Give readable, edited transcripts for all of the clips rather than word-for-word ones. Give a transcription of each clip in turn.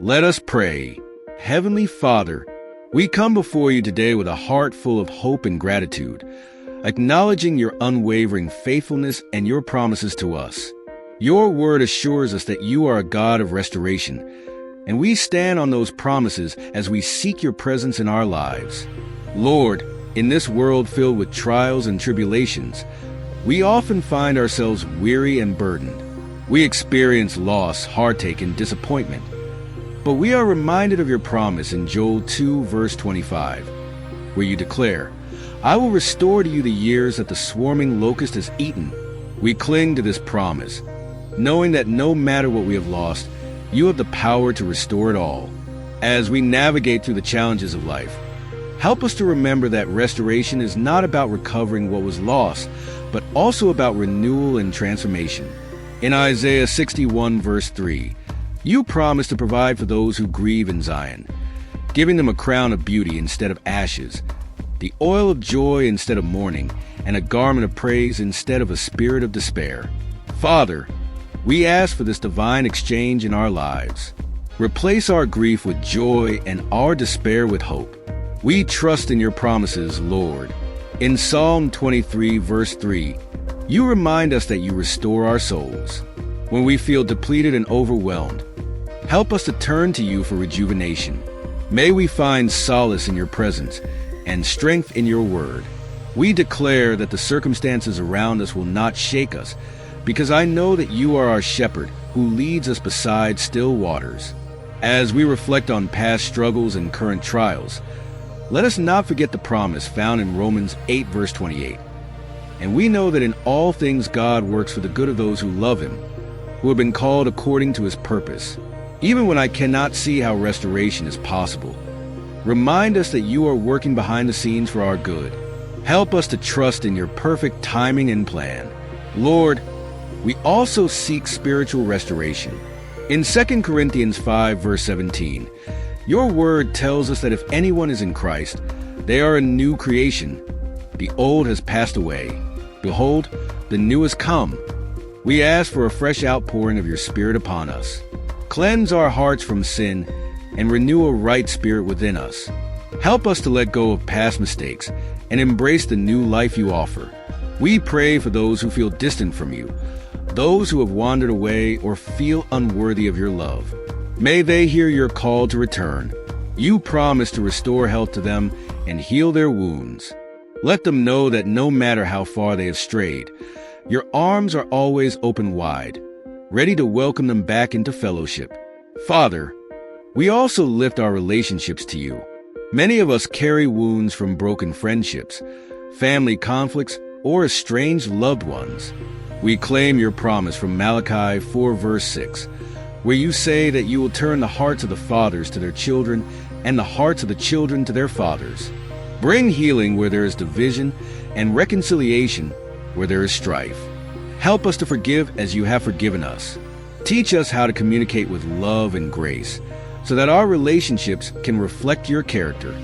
Let us pray. Heavenly Father, we come before you today with a heart full of hope and gratitude, acknowledging your unwavering faithfulness and your promises to us. Your word assures us that you are a God of restoration, and we stand on those promises as we seek your presence in our lives. Lord, in this world filled with trials and tribulations, we often find ourselves weary and burdened. We experience loss, heartache, and disappointment. But we are reminded of your promise in Joel 2, verse 25, where you declare, I will restore to you the years that the swarming locust has eaten. We cling to this promise, knowing that no matter what we have lost, you have the power to restore it all. As we navigate through the challenges of life, help us to remember that restoration is not about recovering what was lost, but also about renewal and transformation. In Isaiah 61, verse 3, you promise to provide for those who grieve in Zion, giving them a crown of beauty instead of ashes, the oil of joy instead of mourning, and a garment of praise instead of a spirit of despair. Father, we ask for this divine exchange in our lives. Replace our grief with joy and our despair with hope. We trust in your promises, Lord. In Psalm 23, verse 3, you remind us that you restore our souls. When we feel depleted and overwhelmed, help us to turn to you for rejuvenation. May we find solace in your presence and strength in your word. We declare that the circumstances around us will not shake us, because I know that you are our shepherd who leads us beside still waters. As we reflect on past struggles and current trials, let us not forget the promise found in Romans 8, verse 28. And we know that in all things God works for the good of those who love him, who have been called according to his purpose. Even when I cannot see how restoration is possible, remind us that you are working behind the scenes for our good. Help us to trust in your perfect timing and plan. Lord, we also seek spiritual restoration. In 2 Corinthians 5, verse 17, your word tells us that if anyone is in Christ, they are a new creation. The old has passed away. Behold, the new has come. We ask for a fresh outpouring of your Spirit upon us. Cleanse our hearts from sin and renew a right spirit within us. Help us to let go of past mistakes and embrace the new life you offer. We pray for those who feel distant from you, those who have wandered away or feel unworthy of your love. May they hear your call to return. You promise to restore health to them and heal their wounds. Let them know that no matter how far they have strayed, your arms are always open wide, ready to welcome them back into fellowship. Father, we also lift our relationships to you. Many of us carry wounds from broken friendships, family conflicts, or estranged loved ones. We claim your promise from Malachi 4, verse 6, where you say that you will turn the hearts of the fathers to their children and the hearts of the children to their fathers. Bring healing where there is division and reconciliation where there is strife. Help us to forgive as you have forgiven us. Teach us how to communicate with love and grace so that our relationships can reflect your character.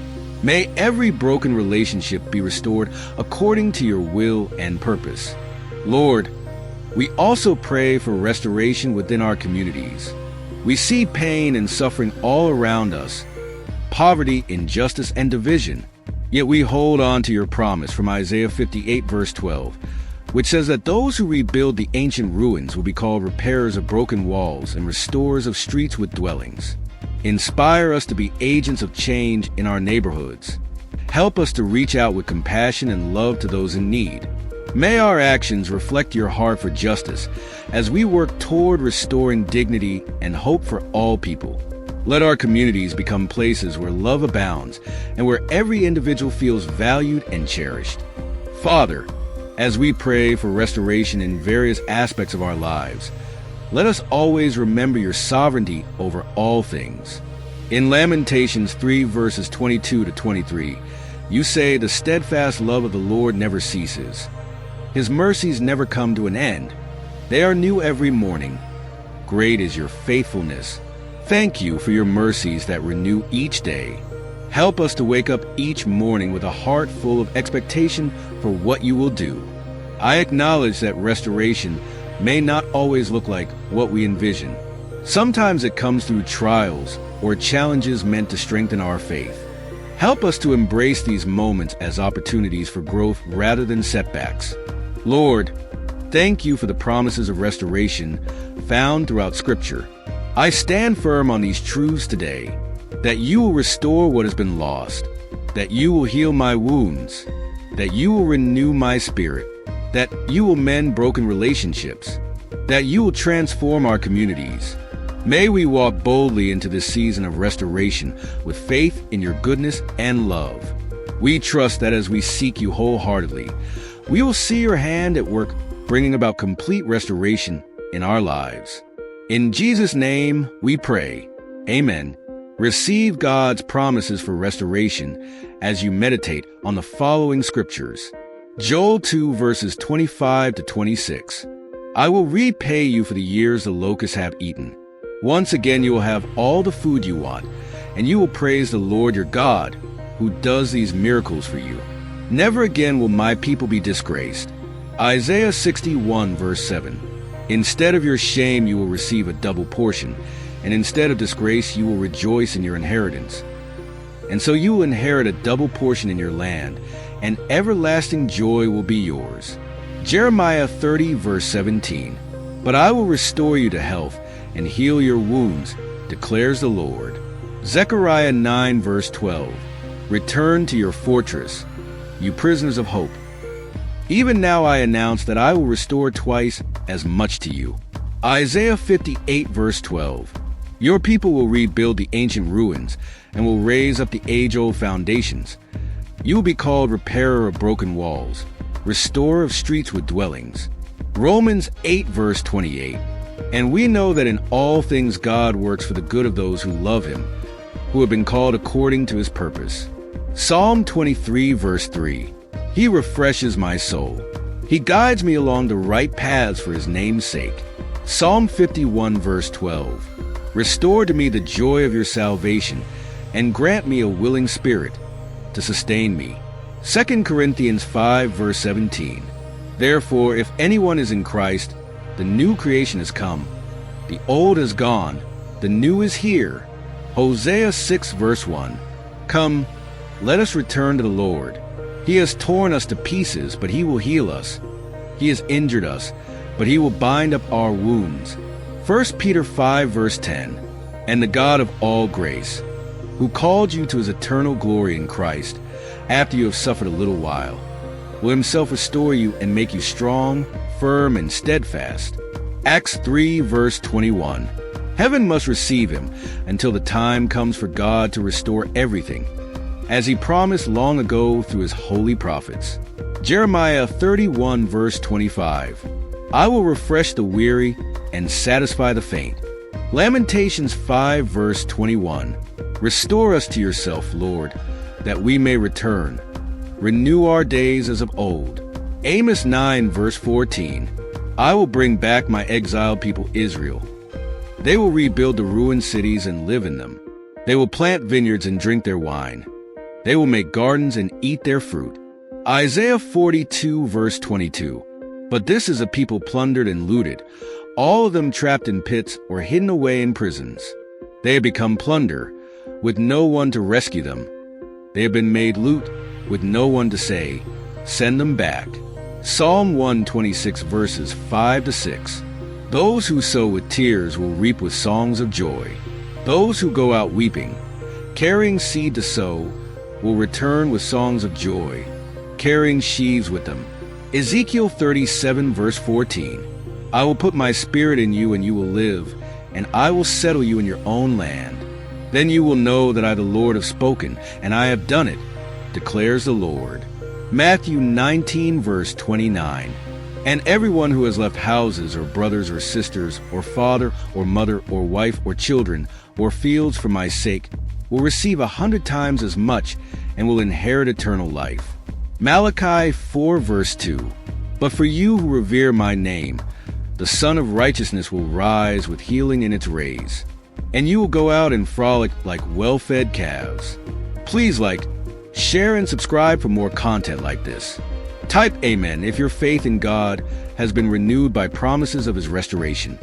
May every broken relationship be restored according to your will and purpose. Lord, we also pray for restoration within our communities. We see pain and suffering all around us, poverty, injustice, and division. Yet we hold on to your promise from Isaiah 58, verse 12, which says that those who rebuild the ancient ruins will be called repairers of broken walls and restorers of streets with dwellings. Inspire us to be agents of change in our neighborhoods. Help us to reach out with compassion and love to those in need. May our actions reflect your heart for justice as we work toward restoring dignity and hope for all people. Let our communities become places where love abounds and where every individual feels valued and cherished. Father, as we pray for restoration in various aspects of our lives, let us always remember your sovereignty over all things. In Lamentations 3, verses 22 to 23, you say, the steadfast love of the Lord never ceases. His mercies never come to an end. They are new every morning. Great is your faithfulness. Thank you for your mercies that renew each day. Help us to wake up each morning with a heart full of expectation for what you will do. I acknowledge that restoration may not always look like what we envision, Sometimes it comes through trials or challenges meant to strengthen our faith. Help us to embrace these moments as opportunities for growth rather than setbacks. Lord, thank you for the promises of restoration found throughout Scripture. I stand firm on these truths today, that you will restore what has been lost, that you will heal my wounds, that you will renew my spirit, that you will mend broken relationships, that you will transform our communities. May we walk boldly into this season of restoration with faith in your goodness and love. We trust that as we seek you wholeheartedly, we will see your hand at work bringing about complete restoration in our lives. In Jesus' name we pray. Amen. Receive God's promises for restoration as you meditate on the following scriptures. Joel 2 verses 25 to 26. I will repay you for the years the locusts have eaten. Once again you will have all the food you want, and you will praise the Lord your God, who does these miracles for you. Never again will my people be disgraced. Isaiah 61 verse 7. Instead of your shame you will receive a double portion, and instead of disgrace you will rejoice in your inheritance. And so you will inherit a double portion in your land, and everlasting joy will be yours. Jeremiah 30 verse 17. But I will restore you to health and heal your wounds, declares the Lord. Zechariah 9 verse 12. Return to your fortress, you prisoners of hope. Even now I announce that I will restore twice as much to you. Isaiah 58 verse 12. Your people will rebuild the ancient ruins and will raise up the age-old foundations. You will be called repairer of broken walls, restorer of streets with dwellings. Romans 8 verse 28. And we know that in all things God works for the good of those who love him, who have been called according to his purpose. Psalm 23 verse 3. He refreshes my soul. He guides me along the right paths for his name's sake. Psalm 51 verse 12. Restore to me the joy of your salvation, and grant me a willing spirit to sustain me. 2 Corinthians 5 verse 17. Therefore, if anyone is in Christ, the new creation has come. The old is gone. The new is here. Hosea 6 verse 1. Come, let us return to the Lord. He has torn us to pieces, but he will heal us. He has injured us, but he will bind up our wounds. 1 Peter 5 verse 10. And the God of all grace, who called you to his eternal glory in Christ, after you have suffered a little while, will himself restore you and make you strong, firm, and steadfast. Acts 3 verse 21. Heaven must receive him until the time comes for God to restore everything, as he promised long ago through his holy prophets. Jeremiah 31 verse 25. I will refresh the weary and satisfy the faint. Lamentations 5 verse 21. Restore us to yourself, Lord, that we may return. Renew our days as of old. Amos 9 verse 14. I will bring back my exiled people Israel. They will rebuild the ruined cities and live in them. They will plant vineyards and drink their wine. They will make gardens and eat their fruit. Isaiah 42 verse 22. But this is a people plundered and looted, all of them trapped in pits or hidden away in prisons. They have become plunder, with no one to rescue them. They have been made loot, with no one to say, send them back. Psalm 126 verses 5 to 6. Those who sow with tears will reap with songs of joy. Those who go out weeping, carrying seed to sow, will return with songs of joy, carrying sheaves with them. Ezekiel 37 verse 14. I will put my spirit in you and you will live, and I will settle you in your own land. Then you will know that I the Lord have spoken, and I have done it, declares the Lord. Matthew 19 verse 29. And everyone who has left houses or brothers or sisters or father or mother or wife or children or fields for my sake will receive 100 times as much and will inherit eternal life. Malachi 4 verse 2. But for you who revere my name, the Son of Righteousness will rise with healing in its rays, and you will go out and frolic like well-fed calves. Please like, share, and subscribe for more content like this. Type Amen if your faith in God has been renewed by promises of his restoration.